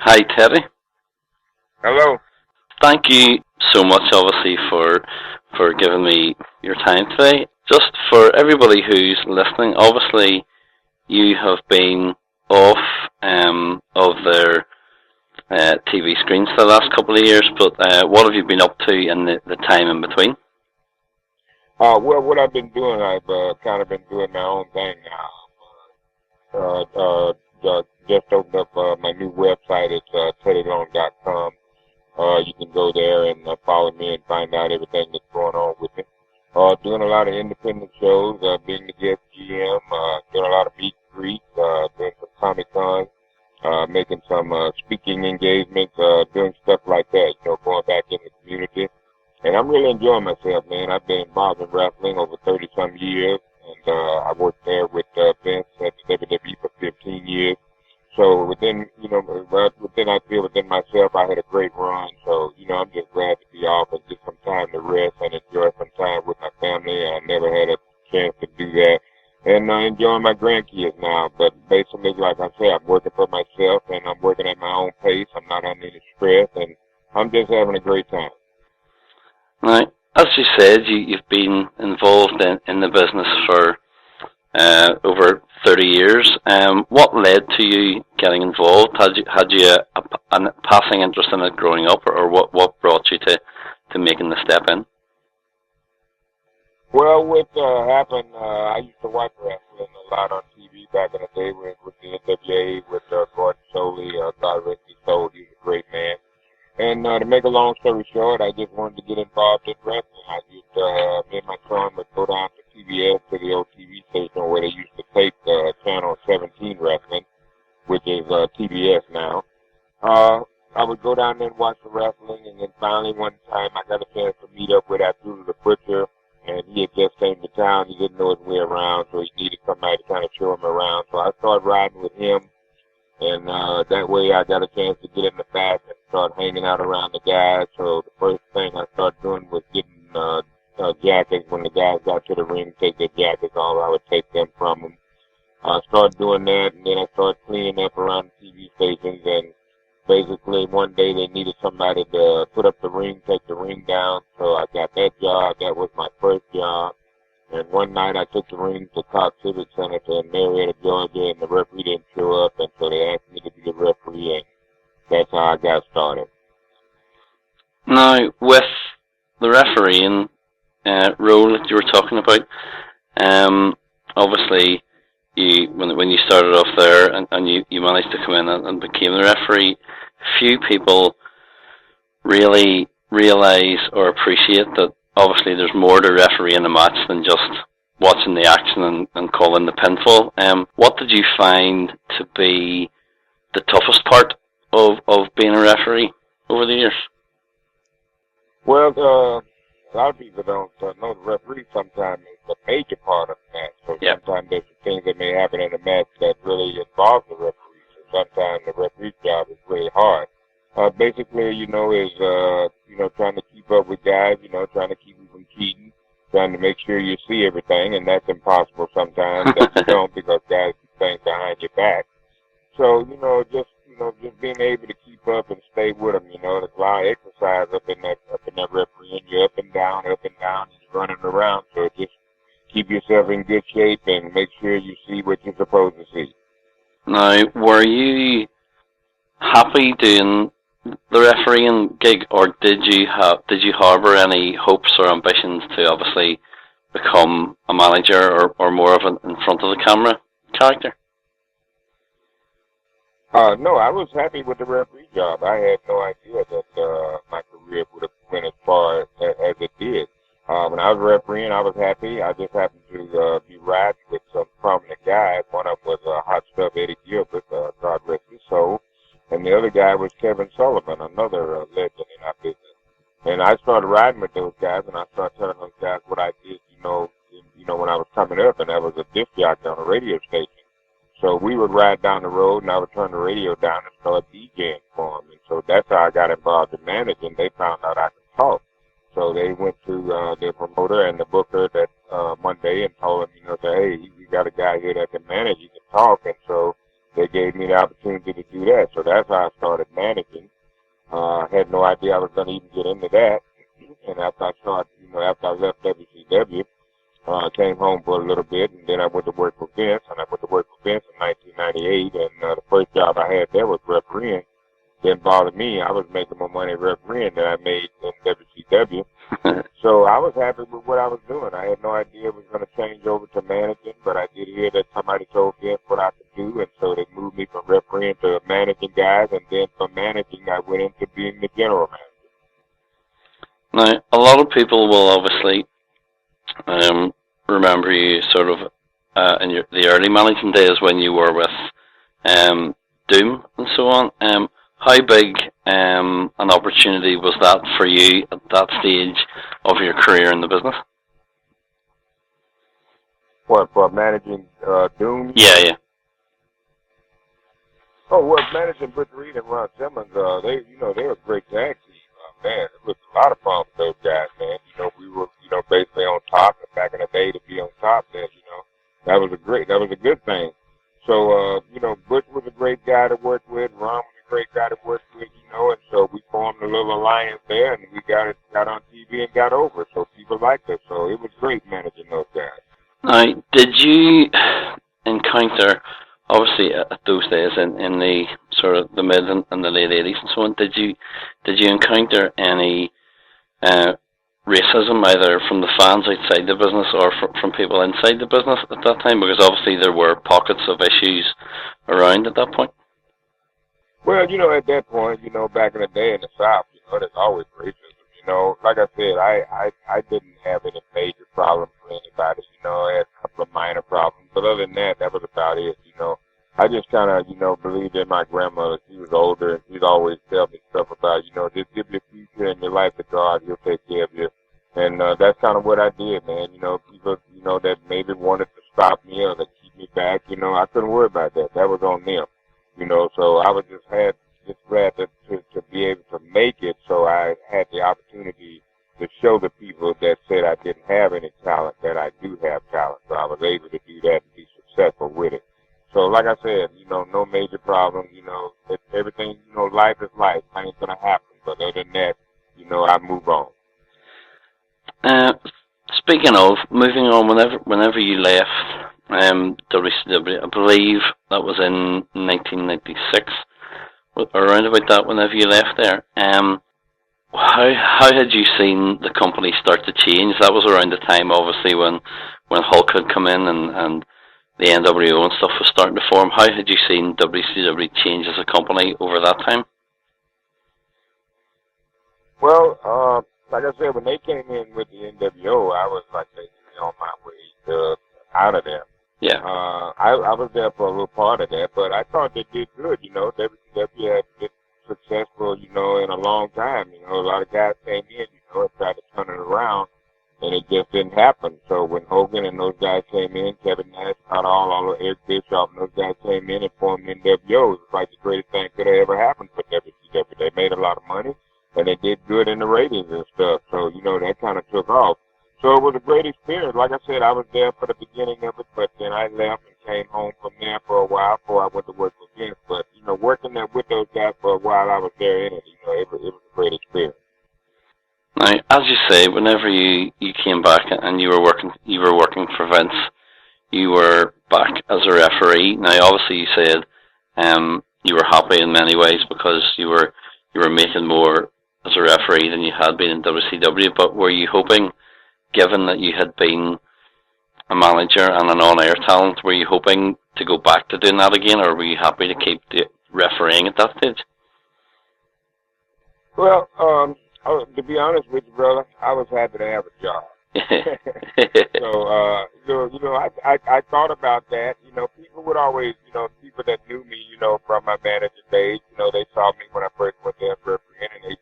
Hi, Terry. Hello. Thank you so much, obviously, for giving me your time today. Just for everybody who's listening, obviously, you have been off of their TV screens for the last couple of years, but what have you been up to in the time in between? Well, what I've been doing, I've kind of been doing my own thing now. Just opened up my new website. It's teddylong.com. You can go there and follow me and find out everything that's going on with it. Doing a lot of independent shows, being the guest GM, doing a lot of meet and greets, doing some Comic Con, making some speaking engagements, doing stuff like that, going back in the community. And I'm really enjoying myself, man. I've been involved in wrestling over 30-some years, and I worked there with Vince at the WWE for 15 years. So within myself, I had a great run. So, I'm just glad to be off and get some time to rest and enjoy some time with my family. I never had a chance to do that. And enjoying my grandkids now. But basically, like I said, I'm working for myself, and I'm working at my own pace. I'm not under any stress, and I'm just having a great time. Now, as you said, you've been involved in the business for over 30 years. What led to you getting involved? Had you a passing interest in it growing up, or what brought you to making the step in? Well, what happened, I used to watch wrestling a lot on TV back in the day with the NWA, with Gordon Soley, God rest his soul. He was a great man. And to make a long story short, I just wanted to get involved in wrestling. Me and my son would go down to TBS, to the old TV station where they used to tape Channel 17 wrestling, which is TBS now. I would go down there and watch the wrestling, and then finally one time I got a chance to meet up with Abdullah the Butcher, and he had just came to town. He didn't know his way around, so he needed somebody to kind of show him around. So I started riding with him. And that way I got a chance to get in the back and start hanging out around the guys. So the first thing I started doing was getting jackets. When the guys got to the ring, take their jackets off, I would take them from them. I started doing that, and then I started cleaning up around the TV stations. And basically one day they needed somebody to put up the ring, take the ring down. So I got that job. That was my first job. And one night I took the ring to Cox Civic Center in Marietta, Georgia, and the referee didn't show up, and so they asked me to be the referee, and that's how I got started. Now, with the refereeing role that you were talking about, obviously, when you started off there and you managed to come in and became the referee, few people really realize or appreciate that obviously there's more to refereeing a match than just watching the action and calling the pinfall. What did you find to be the toughest part of being a referee over the years? Well, a lot of people don't know the referee sometimes is the major part of the match. So sometimes there's some things that may happen in a match that really involve the referee. So sometimes the referee's job is really hard. Basically, is trying to keep up with guys, trying to keep them from cheating, trying to make sure you see everything, and that's impossible sometimes that you don't, because guys do things behind your back. So, just being able to keep up and stay with them, there's a lot of exercise up in that referee, and you're up and down, and you're running around, so just keep yourself in good shape and make sure you see what you're supposed to see. Now, were you happy doing the refereeing gig, or did you harbour any hopes or ambitions to obviously become a manager or more of an in front of the camera character? No, I was happy with the referee job. I had no idea that my career would have went as far as it did. When I was refereeing, I was happy. I just happened to be riding with some prominent guys. One of them was Hot Stuff Eddie Gilbert, God rest his soul. And the other guy was Kevin Sullivan, another legend in our business. And I started riding with those guys, and I started telling those guys what I did, when I was coming up, and that was a disc jockey on a radio station. So we would ride down the road, and I would turn the radio down and start DJing for them. And so that's how I got involved in managing. They found out I could talk. So they went to their promoter and the booker that one day and told him, say, hey, we got a guy here that can manage, he can talk. And so they gave me the opportunity to do that. So that's how I started managing. Had no idea I was going to even get into that. And after I left WCW, I came home for a little bit, and then I went to work for Vince, and I went to work for Vince in 1998, and the first job I had there was refereeing. Didn't bother me. I was making more money refereeing than I made in WCW. So I was happy with what I was doing. I had no idea it was going to change over to managing, but I did hear that somebody told Vince what I could do, and so they moved me from refereeing to managing guys, and then from managing I went into being the general manager. Now, a lot of people will obviously remember you sort of in the early managing days when you were with Doom and so on. How big an opportunity was that for you at that stage of your career in the business? What, for managing Doom? Yeah. Oh, well, managing Butcher Reed and Ron Simmons, they were a great tag team. Man, it was a lot of fun with those guys, man. We were, basically on top. And back in the day, to be on top, that was a good thing. So, Butch was a great guy to work with. Ron was a great guy to work with, and so we formed a little alliance there, and we got on TV and got over. So people liked us. So it was great managing those guys. Now, did you encounter, obviously at those days in the sort of the mid and the late 80s and so on, did you encounter any racism either from the fans outside the business or from people inside the business at that time? Because obviously there were pockets of issues around at that point. Well, at that point, back in the day in the South, there's always racism. Like I said, I didn't have any major problems with anybody. I had a couple of minor problems, but other than that, that was about it. I just kind of, believed in my grandmother. She was older, and she'd always tell me stuff about, just give your future and your life to God. He'll take care of you. And that's kind of what I did, man. People, that maybe wanted to stop me or to keep me back, I couldn't worry about that. That was on them. So I was just glad to be able to make it, so I had the opportunity to show the people that said I didn't have any talent that I do have talent. So I was able to do that and be successful with it. So like I said, no major problems, everything, life is life. Things gonna happen. But other than that, I move on. Speaking of moving on, whenever you left WCW, I believe that was in 1996, around about that. Whenever you left there, how had you seen the company start to change? That was around the time, obviously, when Hulk had come in and the NWO and stuff was starting to form. How had you seen WCW change as a company over that time? Well, like I said, when they came in with the NWO, I was like basically on my way out of there. Yeah. I was there for a little part of that, but I thought they did good. WCW had been successful, in a long time. A lot of guys came in, and tried to turn it around, and it just didn't happen. So when Hogan and those guys came in, Kevin Nash, all Eric Bischoff, and those guys came in and formed NWO, it was like the greatest thing could have ever happened for WCW. They made a lot of money, and they did good in the ratings and stuff. So, that kind of took off. So it was a great experience. Like I said, I was there for the beginning of it, but then I left and came home from there for a while before I went to work with Vince. But, working there with those guys for a while, I was there in it. It was a great experience. Now, as you say, whenever you came back and you were working for Vince, you were back as a referee. Now, obviously, you said you were happy in many ways because you were making more as a referee than you had been in WCW. But were you hoping, given that you had been a manager and an on-air talent, were you hoping to go back to doing that again, or were you happy to keep refereeing at that stage? Well, to be honest with you, brother, I was happy to have a job. So, I thought about that. People would always, people that knew me, from my manager days, they saw me when I first went there for refereeing, and they,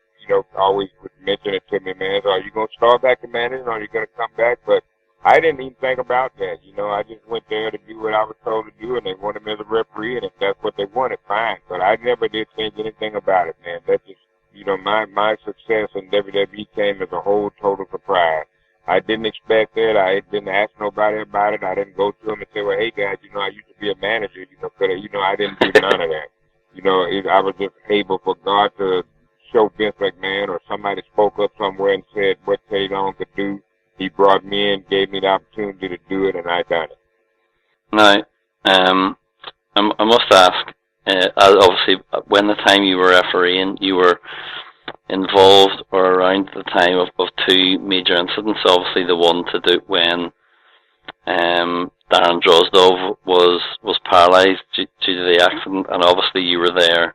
always would mention it to me, man. So are you going to start back to managing, or are you going to come back? But I didn't even think about that. I just went there to do what I was told to do, and they wanted me as a referee, and if that's what they wanted, fine. But I never did think anything about it, man. That just, my success in WWE came as a whole total surprise. I didn't expect it. I didn't ask nobody about it. I didn't go to them and say, well, hey, guys, I used to be a manager. I didn't do none of that. I was just able for God to show Vince McMahon, or somebody spoke up somewhere and said what Tay Long could do. He brought me in, gave me the opportunity to do it, and I done it. Now, I must ask, obviously, when the time you were refereeing, you were involved or around the time of two major incidents. Obviously, the one to do when Darren Drozdov was paralysed due to the accident, and obviously you were there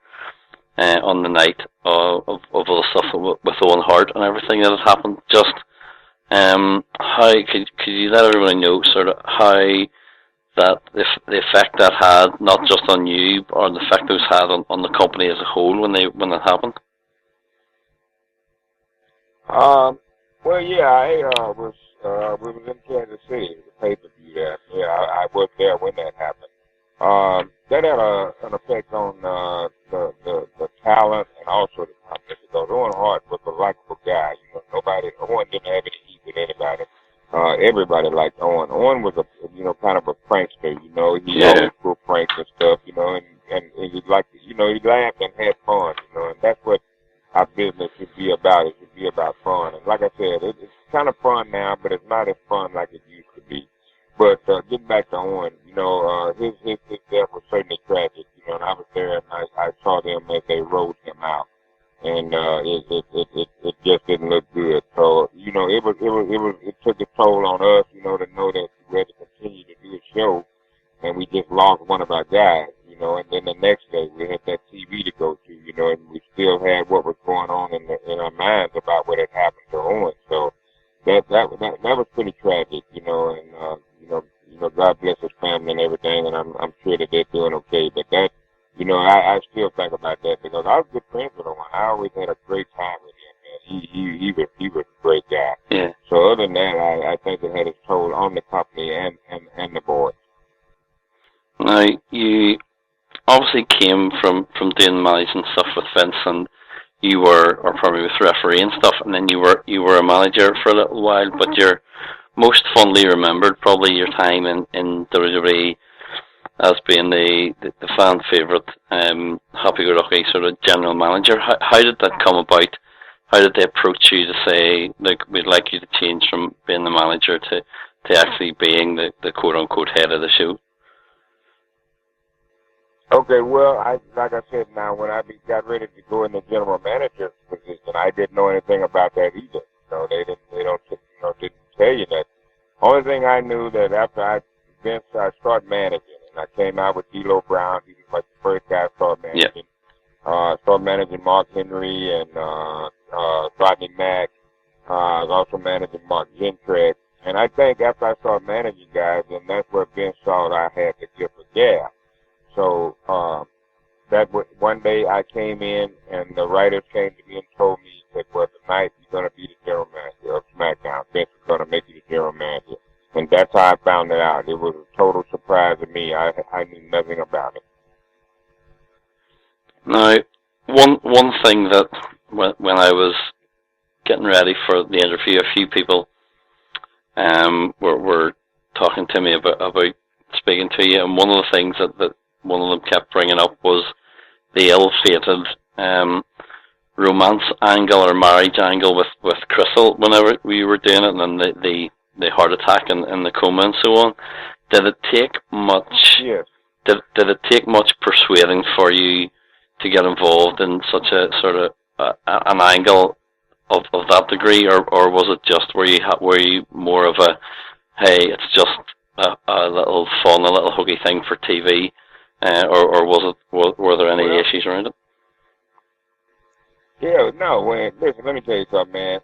on the night of all the stuff with Owen Hart and everything that had happened. Just how could you let everybody know sort of how that the effect that had, not just on you, or the effect it was had on the company as a whole when it happened? Well, yeah, we was in Kansas City, the pay-per-view there. Yeah, I was there when that happened. That had an effect on the talent and also the company, because Owen Hart was a likable guy. Owen didn't have any heat with anybody. Everybody liked Owen. Owen was kind of a prankster. He always pulled pranks and stuff. And he liked, he laughed and had fun. And that's what our business should be about. It should be about fun. And like I said, it's kind of fun now, but it's not as fun like it used to be. But getting back to Owen, his death was certainly tragic. And I was there and I saw them as they rode him out, and it just didn't look good. So it took a toll on us, to know that we had to continue to do a show, and we just lost one of our guys, and then the next day we had that TV to go to, and we still had what was going on in our minds about what had happened to Owen. So that was pretty tragic, and God bless his family and everything, and I'm sure that they're doing okay. But that, I still think about that, because I was good friends with Owen. I always had a great time with him, man. He was a great guy. Yeah. So other than that, I think it had its toll on the company and the board. Now, you obviously came from doing managing stuff with Vince, and you were, or probably with referee and stuff, and then you were a manager for a little while, but you're most fondly remembered probably your time in WWE as being the fan favourite, happy-go-lucky sort of general manager. How did that come about? How did they approach you to say, like, we'd like you to change from being the manager to actually being the quote-unquote head of the show? Okay, well, like I said, now when I got ready to go in the general manager position, I didn't know anything about that either. Didn't tell you that. Only thing I knew that after I started managing, and I came out with D'Lo Brown. He was like the first guy I started managing. Yeah. Started managing Mark Henry and Rodney Mack. I was also managing Mark Gentrek. And I think after I started managing guys, then that's where Vince saw that I had the gift of gab. So one day I came in, and the writers came to me and told me that, well, tonight you're going to be the general manager of SmackDown. Vince is going to make you the general manager. And that's how I found it out. It was a total surprise to me. I knew nothing about it. Now, one thing that when I was getting ready for the interview, a few people were talking to me about speaking to you, and one of the things that one of them kept bringing up was the ill-fated romance angle or marriage angle with Crystal whenever we were doing it, and then the heart attack and the coma and so on. Did it take much? Yes. Did it take much persuading for you to get involved in such a sort of an angle of that degree, or was it just were you more of a, hey, it's just a little fun, a little hokey thing for TV, or were there any issues around it? Yeah, no. Listen, let me tell you something, man.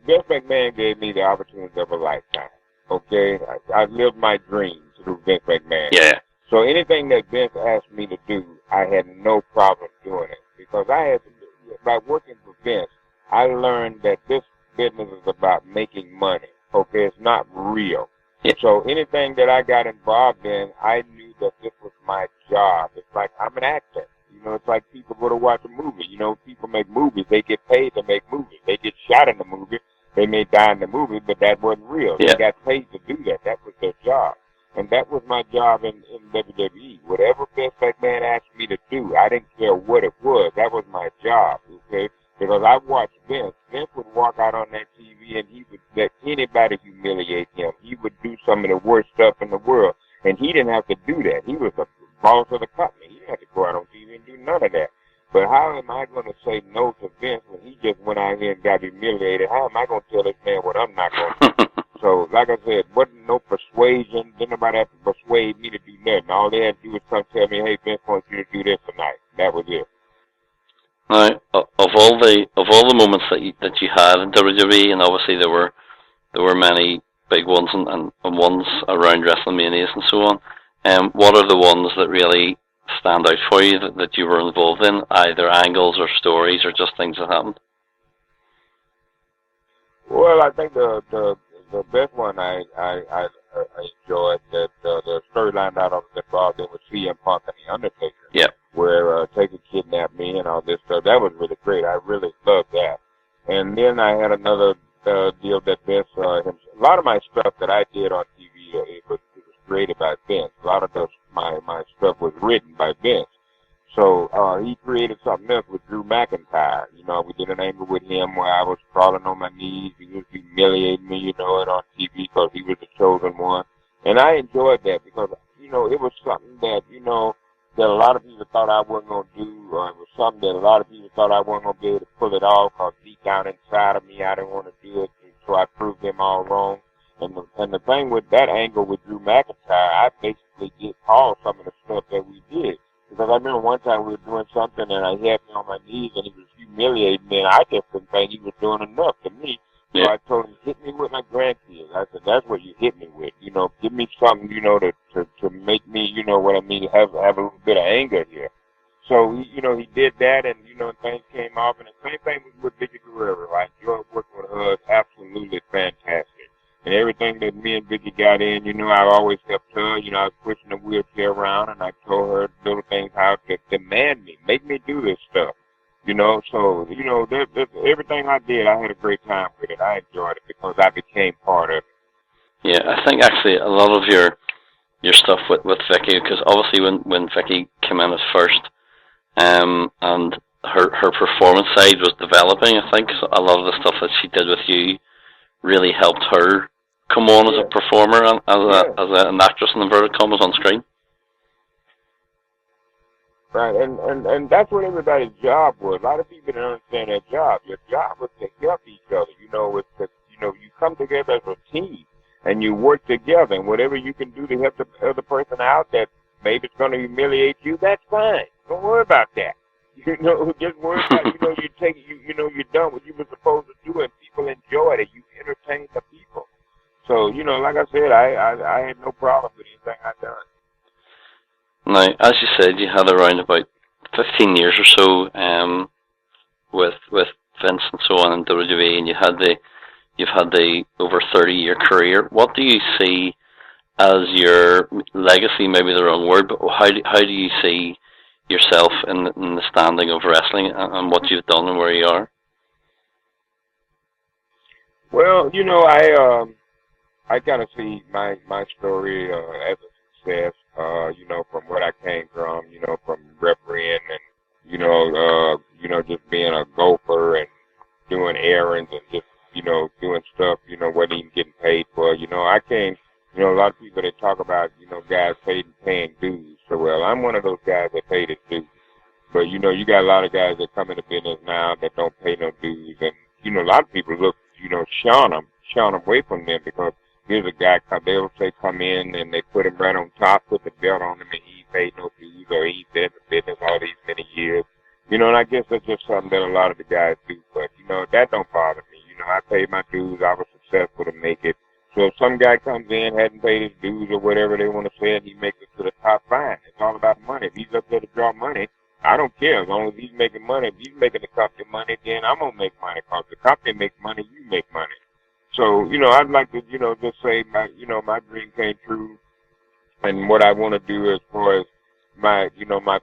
Vince McMahon gave me the opportunity of a lifetime. Okay, I lived my dreams through Vince McMahon. Yeah. So anything that Vince asked me to do, I had no problem doing it, because by working for Vince, I learned that this business is about making money. Okay, it's not real. Yeah. So anything that I got involved in, I knew that this was my job. It's like I'm an actor. It's like people go to watch a movie. People make movies. They get paid to make movies. They get shot in the movie, They may die in the movie, but that wasn't real. Yeah. They got paid to do that. That was their job. And that was my job in WWE. Whatever Vince McMahon asked me to do, I didn't care what it was. That was my job, okay? Because I watched Vince. Vince would walk out on that TV and he would let anybody humiliate him. He would do some of the worst stuff in the world. And he didn't have to do that. He was the boss of the company. He didn't have to go out on TV and do none of that. But how am I going to say no to Vince when he just went out here and got humiliated? How am I going to tell this man what I'm not going to do? So, like I said, wasn't no persuasion. Didn't nobody have to persuade me to do nothing. All they had to do was come tell me, hey, Vince wants you to do this tonight. That was it. Now, of all the moments that you had in WWE, and obviously there were many big ones and ones around WrestleManias and so on. What are the ones that really stand out for you that you were involved in, either angles or stories or just things that happened? Well, I think the best one I enjoyed that the storyline that I was involved in was CM Punk and the Undertaker. Yeah. Where Taker kidnapped me and all this stuff. That was really great. I really loved that. And then I had another deal that Vince, a lot of my stuff that I did on TV, it was created by Vince. A lot of my stuff was written by Vince. So he created something else with Drew McIntyre. You know, we did an angle with him where I was crawling on my knees. He was humiliating me, and on TV because he was the chosen one. And I enjoyed that because, it was something that, that a lot of people thought I wasn't going to do, or it was something that a lot of people thought I wasn't going to be able to pull it off because deep down inside of me, I didn't want to do it, so I proved them all wrong. And the thing with that angle with Drew McIntyre, I basically did Paul some of the stuff that we did. Because I remember one time we were doing something and I had me on my knees and he was humiliating me and I just didn't think he was doing enough to me. So I told him, hit me with my grandkids. I said, that's what you hit me with. Give me something, to make me, what I mean, have a little bit of anger here. So, he did that and, things came off. And the same thing was with Vicky Guerrero. I enjoyed working with her. It's absolutely fantastic. And everything that me and Vicky got in, I always helped her. I was pushing the wheelchair around, and I told her little things how to demand me, make me do this stuff. So, everything I did, I had a great time with it. I enjoyed it because I became part of it. Yeah, I think actually a lot of your stuff with Vicky, because obviously when Vicky came in at first, and her performance side was developing, I think so a lot of the stuff that she did with you really helped her come on as a performer and as an actress in inverted commas on screen. Right, and that's what everybody's job was. A lot of people didn't understand their job. Your job was to help each other. You come together as a team and you work together, and whatever you can do to help the other person out that maybe it's going to humiliate you, that's fine. Don't worry about that. Just worry about, you're done what you were supposed to do, and people enjoyed it. You entertained the people. So, like I said, I had no problem with anything I done. Now, as you said, you had around about 15 years or so with Vince and so on in WWE, and you've had the over 30-year career. What do you see as your legacy? Maybe the wrong word, but how do you see yourself in the standing of wrestling and what you've done and where you are? Well, I kind of see my story as a success. From what I came from refereeing and just being a gopher and doing errands and just doing stuff wasn't even getting paid for. I came. A lot of people that talk about guys paying dues. So well, I'm one of those guys that paid his dues. But you got a lot of guys that come into business now that don't pay no dues, and a lot of people look shun them away from them because here's a guy, they'll say come in and they put him right on top, put the belt on him, and he paid no dues or he ain't been in the business all these many years. And I guess that's just something that a lot of the guys do. But, that don't bother me. I paid my dues. I was successful to make it. So if some guy comes in, hadn't paid his dues or whatever they want to say, and he makes it to the top, fine. It's all about money. If he's up there to draw money, I don't care. As long as he's making money, if he's making the company money, then I'm going to make money. Because the company makes money, you make money. So, I'd like to, just say my dream came true. And what I want to do as far as my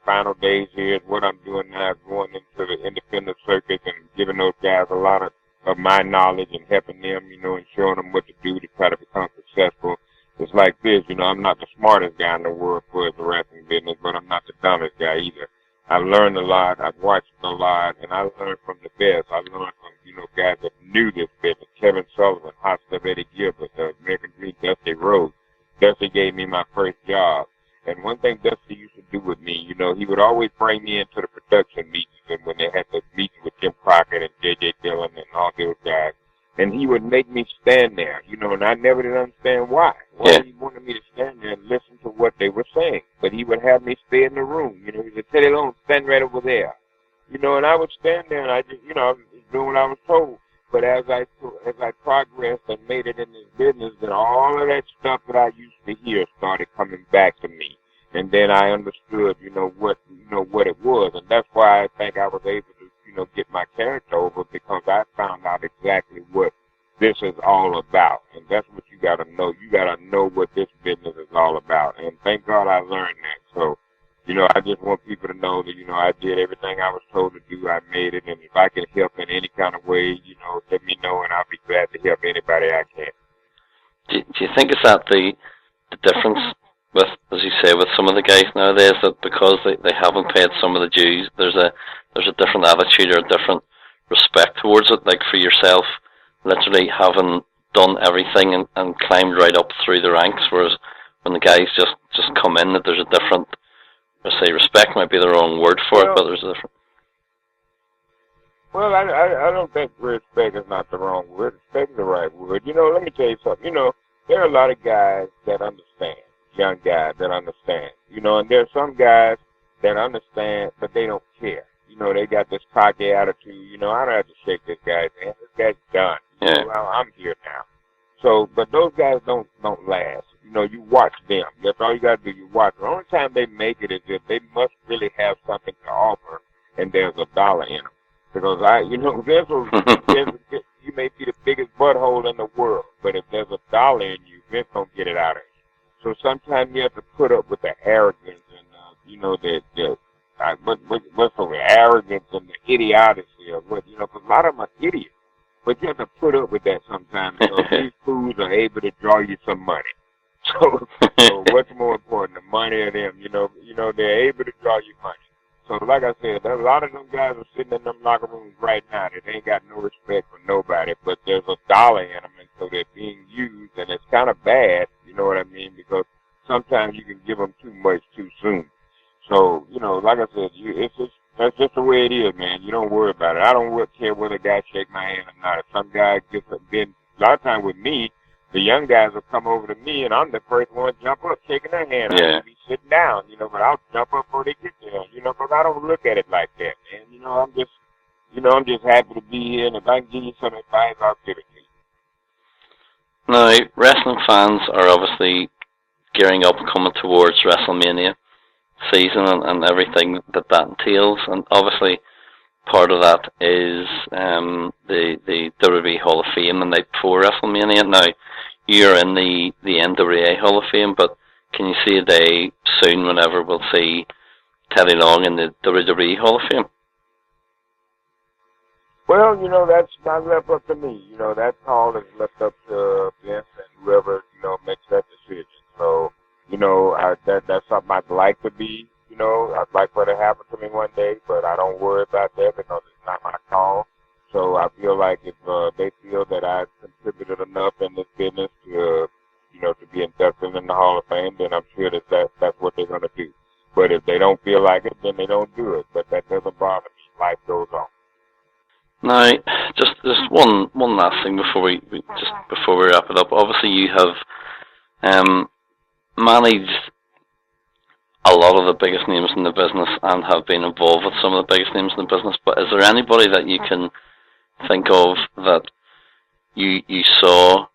final days here is what I'm doing now, going into the independent circuit and giving those guys a lot of of my knowledge and helping them, and showing them what to do to try to become successful. It's like this, I'm not the smartest guy in the world for the wrestling business, but I'm not the dumbest guy either. I've learned a lot, I've watched a lot, and I learned from the best. I learned from, guys that knew this business. Kevin Sullivan, Hot Stuff Eddie Gilbert, American Dream, Dusty Rhodes. Dusty gave me my first job. And one thing Dusty used to do with me, he would always bring me into the production meetings, and when they had the meeting with Jim Crockett and J.J. Dillon and all those guys, and he would make me stand there, and I never did understand why. He wanted me to stand there and listen to what they were saying. But he would have me stay in the room. He said, Teddy Long, stand right over there. And I would stand there and I just, I was doing what I was told. But as I progressed and made it in this business, then all of that stuff that I used to hear started coming back to me. And then I understood, what it was. And that's why I think I was able to, get my character over, because I found out exactly what this is all about. And that's what you got to know. You got to know what this business is all about. And thank God I learned that. So, I just want people to know that, I did everything I was told to do. I made it. And if I can help in any kind of way, let me know, and I'll be glad to help anybody I can. Do you think it's that the difference with, as you say, with some of the guys nowadays, that because they haven't paid some of the dues, there's a different attitude or a different respect towards it? Like for yourself, literally having done everything and climbed right up through the ranks, whereas when the guys just come in, that there's a different, let's say, respect might be the wrong word for it, but there's a different. Well, I don't think respect is not the wrong word. Respect is the right word. Let me tell you something. There are a lot of guys that understand, young guys that understand. And there are some guys that understand, but they don't care. They got this cocky attitude. I don't have to shake this guy's hand. This guy's done. Yeah. I'm here now. So, but those guys don't last. You watch them. That's all you got to do. You watch. The only time they make it is if they must really have something to offer, and there's $1 in them. Because Vince, you may be the biggest butthole in the world, but if there's $1 in you, Vince don't get it out of you. So sometimes you have to put up with the arrogance and what's the arrogance and the idiocy of what, because a lot of them are idiots. But you have to put up with that sometimes. These fools are able to draw you some money. So what's more important, the money or them? They're able to draw you money. So like I said, a lot of them guys are sitting in them locker rooms right now that ain't got no respect for nobody, but there's $1 in them, and so they're being used, and it's kind of bad, you know what I mean, because sometimes you can give them too much too soon. So, like I said, that's just the way it is, man. You don't worry about it. I don't care whether guys shake my hand or not. If some guy gets a lot of times with me, the young guys will come over to me, and I'm the first one to jump up, shaking their hand. Yeah. I'll be sitting down, but I'll jump up before they get there, because I don't look at it like that, man. I'm just happy to be here, and if I can give you some advice, I'll give it to you. Now, wrestling fans are obviously gearing up, coming towards WrestleMania season and everything that entails, and obviously part of that is the WWE Hall of Fame the night before WrestleMania. Now, you're in the NWA Hall of Fame, but can you see a day soon whenever we'll see Teddy Long in the WWE Hall of Fame? Well, that's not left up to me. That call is left up to Vince and whoever, makes that decision. So, that's something I'd like to be. I'd like for it to happen to me one day, but I don't worry about that because it's not my call. So I feel like if they feel that I contributed enough in this business to, to be inducted in the Hall of Fame, then I'm sure that's what they're going to do. But if they don't feel like it, then they don't do it. But that doesn't bother me. Life goes on. Now, just one last thing before we wrap it up. Obviously, you have managed a lot of the biggest names in the business and have been involved with some of the biggest names in the business. But is there anybody that you can think of that you saw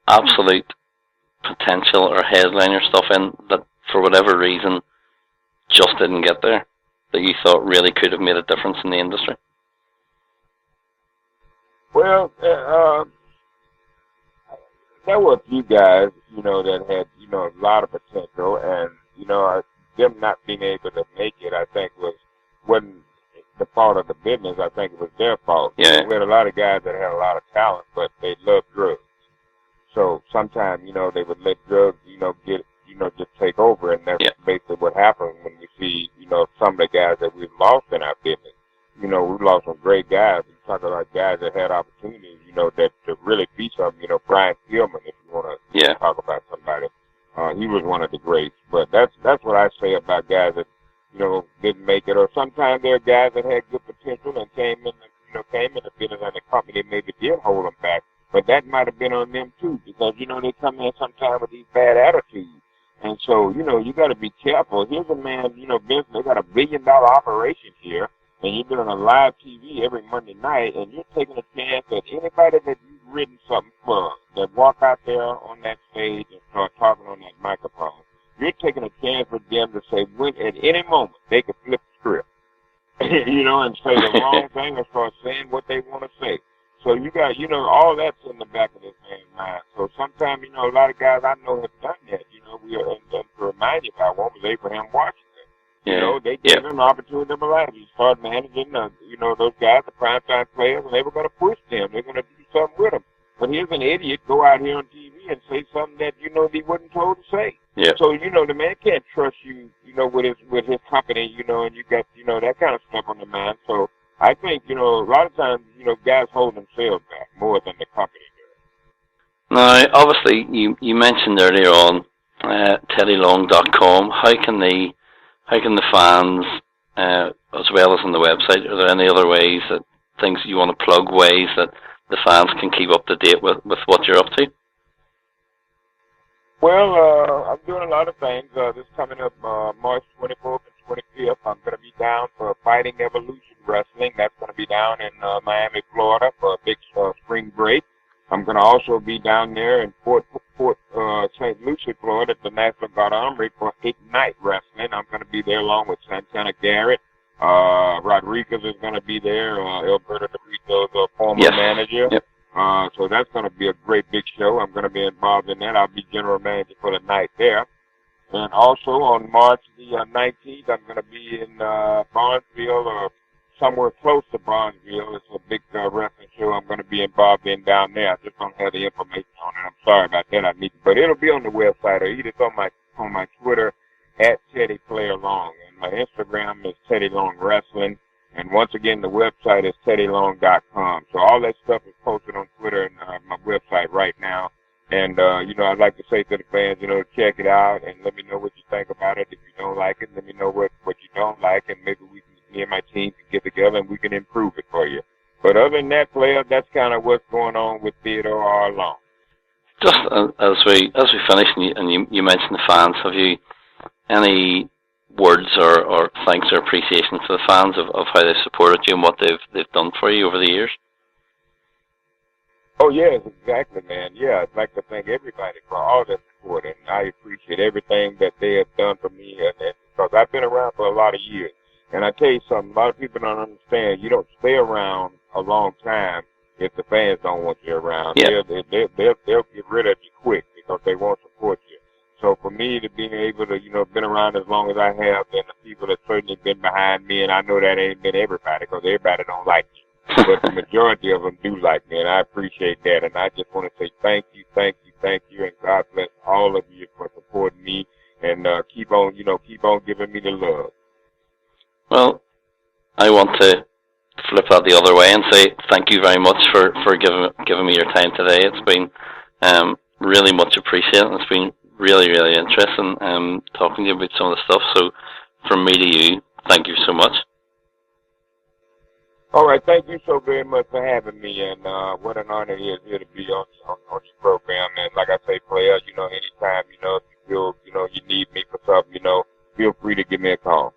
absolute potential or headliner stuff in that for whatever reason just didn't get there, that you thought really could have made a difference in the industry? Well, there were a few guys, that had, a lot of potential, and, them not being able to make it, I think wasn't the fault of the business. I think it was their fault. Yeah. We had a lot of guys that had a lot of talent, but they loved drugs. So sometimes, they would let drugs, just take over, and that's basically what happened when we see, some of the guys that we've lost in our business. We've lost some great guys. We talk about guys that had opportunities, that to really be something. Brian Pillman, if you want to talk about somebody, he was one of the greats. But that's what I say about guys that, didn't make it. Or sometimes there are guys that had good potential and came in the business, and the company maybe did hold them back. But that might have been on them too, because they come in sometimes with these bad attitudes. And so, you got to be careful. Here's a man, Vince, they got $1 billion operation here, and you're doing a live TV every Monday night, and you're taking a chance that anybody that you've written something for, that walk out there on that stage and start talking on that microphone, you're taking a chance with them to say, when at any moment, they could flip the script, and say the wrong thing or start saying what they want to say. So you got, all that's in the back of this man's mind. So sometimes, a lot of guys I know have done that. We are, and to remind you about one was Abraham Washington. Yeah. They gave him an opportunity of a life. He started managing, those guys, the primetime players, and they were going to push them. They're going to do something with them. But here's an idiot go out here on TV and say something that, he wasn't told to say. Yeah. So, the man can't trust you, with his company, and you got, that kind of stuff on the mind. So I think, a lot of times, guys hold themselves back more than the company does. Now, obviously, you mentioned earlier on TeddyLong.com. How can the fans, as well as on the website, are there any other ways things you want to plug, ways that the fans can keep up to date with what you're up to? Well, I'm doing a lot of things. This coming up March 24th and 25th, I'm going to be down for Fighting Evolution Wrestling. That's going to be down in Miami, Florida for a big spring break. I'm going to also be down there in Port St. Lucie, Florida at the National Guard Armory for Ignite Wrestling. I'm going to be there along with Santana Garrett. Rodriguez is going to be there, Alberto DeRito's former manager. Yep. So that's going to be a great big show. I'm going to be involved in that. I'll be general manager for the night there. And also on March the 19th, I'm going to be in Barnesville or somewhere close to Barnesville. It's a big wrestling show I'm going to be involved in down there. I just don't have the information on it. I'm sorry about that. But it'll be on the website, or either on my Twitter at Teddy Player Long, and my Instagram is Teddy Long Wrestling. And once again, the website is TeddyLong.com. So all that stuff is posted on Twitter and my website right now. And, I'd like to say to the fans, check it out and let me know what you think about it. If you don't like it, let me know what you don't like, and maybe me and my team can get together and we can improve it for you. But other than that, player, that's kind of what's going on with Theodore all along. Just as we finish, and you mentioned the fans, have you any words or thanks or appreciation for the fans of how they've supported you and what they've done for you over the years? Oh, yes, exactly, man. Yeah, I'd like to thank everybody for all their support, and I appreciate everything that they have done for me, and because I've been around for a lot of years. And I tell you something, a lot of people don't understand. You don't stay around a long time if the fans don't want you around. Yeah. They'll get rid of you quick because they won't support you. So for me to be able to, been around as long as I have, and the people that certainly been behind me, and I know that ain't been everybody because everybody don't like you. But the majority of them do like me, and I appreciate that. And I just want to say thank you, and God bless all of you for supporting me, and keep on giving me the love. Well, I want to flip that the other way and say thank you very much for giving me your time today. It's been really much appreciated, and it's been really, really interesting talking to you about some of the stuff. So from me to you, thank you so much. All right, thank you so very much for having me, and what an honor it is here to be on your program. And like I say, player, anytime, if you feel, you need me for something, feel free to give me a call.